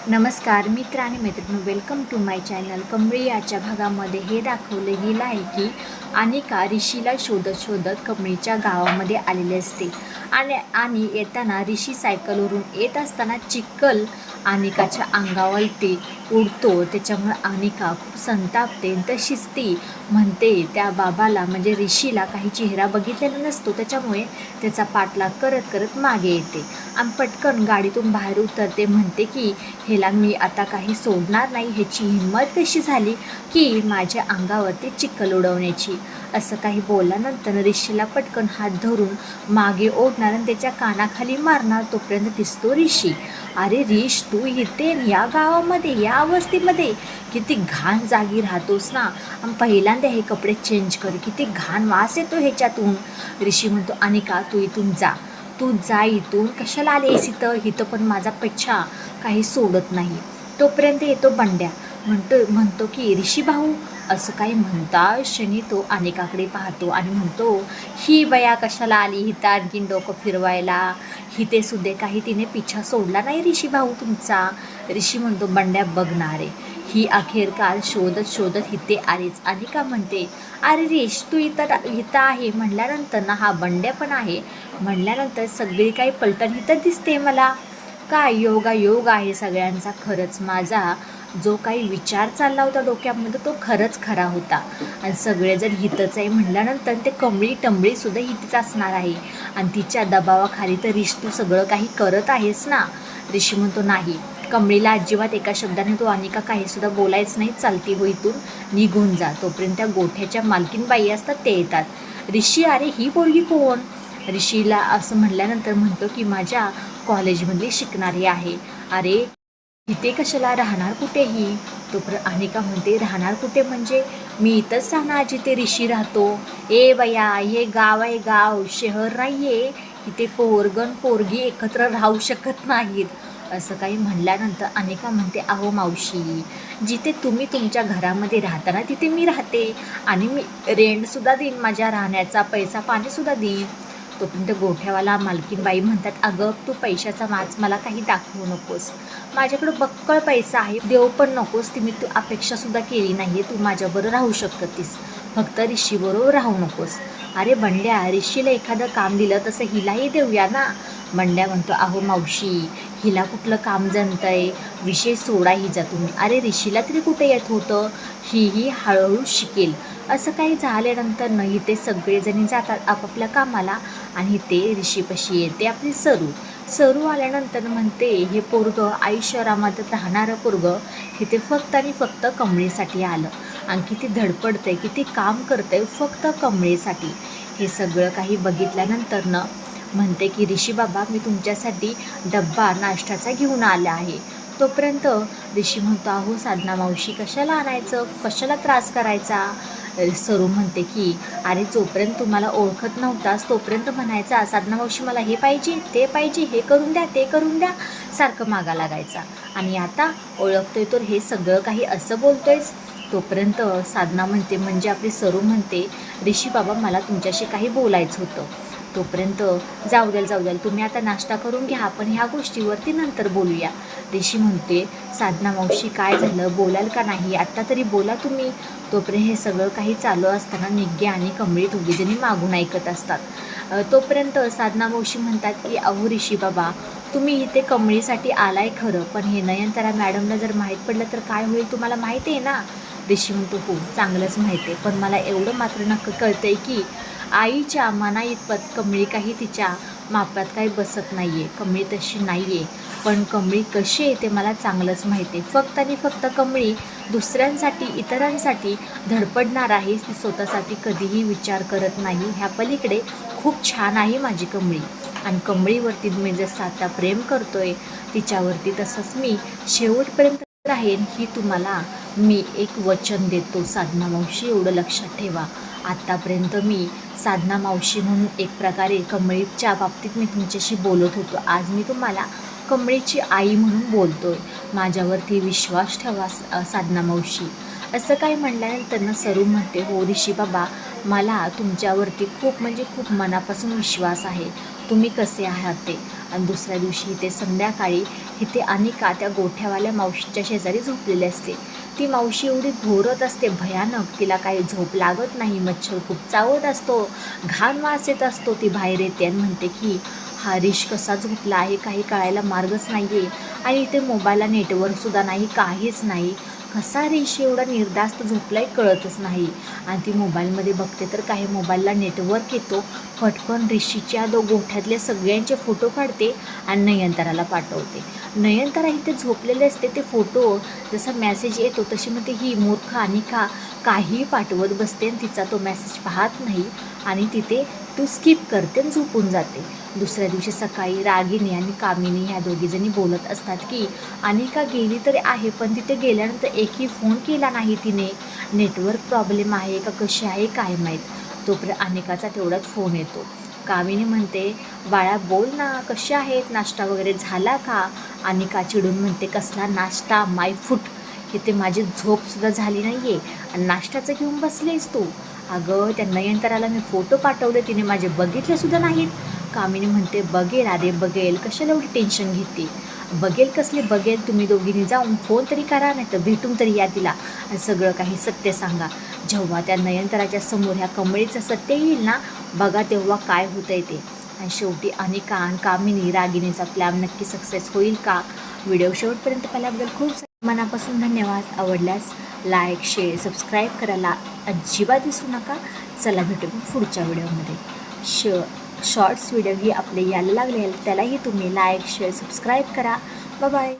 नमस्कार मित्र आणि मैत्रिणी, welcome to my channel. Kamali याच्या भागामध्ये हे दाखवलं गेलं आहे की अनिका ऋषीला शोधत शोधत कमळीच्या गावामध्ये आलेले असते आणि येताना ऋषी सायकलवरून येत असताना चिखल अनिकाच्या अंगावर ते उडतो. त्याच्यामुळे अनिका खूप संतापते. तशीच ती म्हणते त्या बाबाला म्हणजे ऋषीला काही चेहरा बघितलेला नसतो, त्याच्यामुळे त्याचा पाठलाग करत करत मागे येते आणि पटकन गाडीतून बाहेर उतरते. म्हणते की ह्याला मी आता काही सोडणार नाही. ह्याची हिंमत कशी झाली की माझ्या अंगावरती चिखल उडवण्याची. असं काही बोलल्यानंतर ऋषीला पटकन हात धरून मागे ओढणार आणि त्याच्या कानाखाली मारणार. तोपर्यंत दिसतो ऋषी. अरे ऋष, तू इथे या गावामध्ये या वस्तीमध्ये किती घाण जागी राहतोस ना, आणि पहिल्यांदा हे कपडे चेंज कर, किती घाण वास येतो ह्याच्यातून. ऋषी म्हणतो अनिका तू इथून जा, तू जा इथून, कशाला आलीस इथं पण माझा पेच्छा काही सोडत नाही. तोपर्यंत येतो बंड्या. म्हणतो की ऋषी भाऊ असं काही म्हणता क्षणी तो अनिकाकडे पाहतो आणि म्हणतो ही बया कशाला आली इथं आणखीन डोकं फिरवायला. हिते सुद्धा काही तिने पिछा सोडला नाही ऋषी भाऊ तुमचा. ऋषी म्हणतो बंड्या बघणारे ही अखेरकार शोधत शोधत इथे आलीच. अनिका म्हणते अरे ऋष तू इथं आहे म्हणल्यानंतर ना हा बंड्या पण आहे म्हणल्यानंतर सगळी काही पलटण इथं दिसते मला. काय योग आहे सगळ्यांचा. खरंच माझा जो काही विचार चालला होता डोक्यामध्ये तो खरंच खरा होता. आणि सगळेजण हितच आहे म्हणल्यानंतर ते कमळी टंबळीसुद्धा हितीच असणार आहे. आणि तिच्या दबावाखाली तर ऋष तू सगळं काही करत आहेस ना. ऋषी म्हणतो नाही. कमळीला अजिबात एका शब्दाने तो अनिका काहीसुद्धा बोलायच नाही. चालती हो इथून, निघून जा. तोपर्यंत त्या गोठ्याच्या मालकीनबाई असतात ते येतात. ऋषी अरे ही पोरगी कोण. ऋषीला असं म्हणल्यानंतर म्हणतो की माझ्या कॉलेजमधली शिकणारी आहे. अरे इथे कशाला, राहणार कुठेही. तोपर्यंत अनिका म्हणते राहणार कुठे म्हणजे मी इथंच राहणार जिथे ऋषी राहतो. ए बया हे गाव आहे, गाव शहर नाही आहे. इथे पोरगण पोरगी एकत्र राहू शकत नाहीत. असं काही म्हणल्यानंतर अनिका म्हणते अहो मावशी, जिथे तुम्ही तुमच्या घरामध्ये राहताना तिथे मी राहते आणि मी रेंटसुद्धा देईन, माझ्या राहण्याचा पैसा पाणीसुद्धा देईन. तोपर्यंत गोठ्यावाला मालकीनबाई म्हणतात अगं तू पैशाचा माज मला काही दाखवू नकोस. माझ्याकडं बक्कळ पैसा आहे, देऊ पण नकोस. ती मी तू अपेक्षासुद्धा केली नाही आहे. तू माझ्याबरोबर राहू शकतीस, फक्त ऋषीबरोबर राहू नकोस. अरे बंड्या ऋषीला एखादं काम दिलं तसं हिलाही देऊया ना. बंड्या म्हणतो अहो मावशी हिला कुठलं काम जमतंय, विषय सोडा हिचा तुम्ही. अरे ऋषीला तरी कुठे येत होतं, ही हळूहळू शिकेल. असं काही झाल्यानंतर न इथे सगळेजणी जातात आपापल्या कामाला आणि ते ऋषीपाशी येते आपली सरू आल्यानंतर म्हणते हे पोरगं आयुष्यरामात राहणारं पोरगं इथे फक्त आणि फक्त कमळीसाठी आलं आणि किती धडपडतंय, किती काम करतंय फक्त कमळीसाठी. हे सगळं काही बघितल्यानंतर न म्हणते की ऋषी बाबा मी तुमच्यासाठी डब्बा नाश्त्याचा घेऊन आला आहे. तोपर्यंत ऋषी म्हणतो अहो साधना मावशी कशाला आणायचं, कशाला त्रास करायचा. सरू म्हणते की अरे जोपर्यंत तुम्हाला ओळखत नव्हतास तोपर्यंत म्हणायचा साधना मावशी मला हे पाहिजे ते पाहिजे, हे करून द्या ते करून द्या, सारखं मागा लागायचा. आणि आता ओळखतोय तर हे सगळं काही असं बोलतोयस. तोपर्यंत साधना म्हणते म्हणजे आपली सरू म्हणते ऋषी बाबा मला तुमच्याशी काही बोलायचं होतं. तोपर्यंत जाऊ द्याल तुम्ही आता नाश्ता करून घ्या, आपण ह्या गोष्टीवरती नंतर बोलूया. ऋषी म्हणते साधना मावशी काय झालं, बोलाल का नाही, आत्ता तरी बोला तुम्ही. तोपर्यंत हे सगळं काही चालू असताना निग्गे आणि कमळी दोघीजणी मागून ऐकत असतात. तोपर्यंत साधना मावशी म्हणतात की अहो ऋषी बाबा तुम्ही इथे कमळीसाठी आलाय खरं, पण हे नयनतारा मॅडमला जर माहीत पडलं तर काय होईल तुम्हाला माहिती आहे ना. ऋषी म्हणतो हो चांगलंच माहिती आहे, पण मला एवढं मात्र नक्की कळतं आहे की आईच्या मना इतपत कमळी काही तिच्या मापात काही बसत नाही आहे. कमळी तशी नाही आहे, पण कमळी कशी आहे ते मला चांगलंच माहिती आहे. फक्त आणि फक्त कमळी दुसऱ्यांसाठी इतरांसाठी धडपडणार आहे, ती स्वतःसाठी कधीही विचार करत नाही. ह्या पलीकडे खूप छान आहे माझी कमळी. आणि कमळीवरती मी जसं आता प्रेम करतोय तिच्यावरती तसंच मी शेवटपर्यंत राहीन ही तुम्हाला मी एक वचन देतो साधना मावशी, एवढं लक्षात ठेवा. आत्तापर्यंत मी साधना मावशी म्हणून एक प्रकारे कमळीच्या बाबतीत मी तुमच्याशी बोलत होतो, आज मी तुम्हाला कमळीची आई म्हणून बोलतो आहे. माझ्यावरती विश्वास ठेवा साधना मावशी. असं काय म्हणल्यानंतर ना सरू म्हणते हो ऋषी बाबा मला तुमच्यावरती खूप म्हणजे खूप मनापासून विश्वास आहे, तुम्ही कसे आहात ते. आणि दुसऱ्या दिवशी ते संध्याकाळी इथे अनिका त्या गोठ्यावाल्या मावशीच्या शेजारी झोपलेली असते. ती मावशी एवढी घोरत असते भयानक, तिला काही झोप लागत नाही, मच्छर खूप चावत असतो, घाण वास येत असतो. ती बाहेर येते आणि म्हणते की हरीश कसा झोपला आहे काही कळायला मार्गच नाही आहे. आणि इथे मोबाईलला नेटवर्कसुद्धा नाही, काहीच नाही. कसा हरीश एवढा निर्धास्त झोपलाय कळतच नाही. आणि ती मोबाईलमध्ये बघते तर काही मोबाईलला नेटवर्क येतो. पटकन ऋषीच्या गोठ्यातले सगळ्यांचे फोटो काढते आणि नयनताराला पाठवते. नयनतारा इथे झोपलेले असते, ते फोटो जसा मेसेज येतो तशी मग ही मूर्ख अनिका काहीही पाठवत बसते आणि तिचा तो मेसेज पाहत नाही आणि तिथे तू स्किप करते आणि झोपून जाते. दुसऱ्या दिवशी सकाळी रागिनी आणि कामिनी ह्या दोघीजणी बोलत असतात की अनिका गेली तरी आहे, पण तिथे गेल्यानंतर एकही फोन केला नाही तिने. नेटवर्क प्रॉब्लेम आहे का कशी आहे काय माहीत. तोपर्यंत अनिकाचा तेवढाच फोन येतो. कामिनी म्हणते बाळा बोल ना, कसे आहेत, नाश्ता वगैरे झाला का. अनिका चिडून म्हणते कसला नाश्ता, माय फूट, इथे माझी झोपसुद्धा झाली नाही आहे आणि नाश्त्याचं घेऊन बसलेस तू. अगं त्या नयनताराला मी फोटो पाठवले, तिने माझे बघितलेसुद्धा नाहीत. कामिनी म्हणते बघेल अरे बघेल, कशाला एवढी टेन्शन घेते. बघेल कसले बघेल, तुम्ही दोघींनी जाऊन फोन तरी करा, नाही तर भेटून तरी या तिला आणि सगळं काही सत्य सांगा. जेव्हा त्या नयनताराच्या समोर ह्या कमळीचं सत्य येईल ना, बघा तेव्हा काय होतं आहे ते. आणि शेवटी अनिका आणि कामिनी रागिनीचा प्लॅन नक्की सक्सेस होईल का. व्हिडिओ शेवटपर्यंत पाहिल्याबद्दल खूप मनापासून धन्यवाद. आवडल्यास लाईक शेअर सबस्क्राईब करायला अजिबात विसरू नका. चला भेटू पुढच्या व्हिडिओमध्ये. शॉर्ट्स व्हिडिओ ही आपले यायला लागले, त्यालाही तुम्ही लाईक शेअर सबस्क्राईब करा. Bye bye.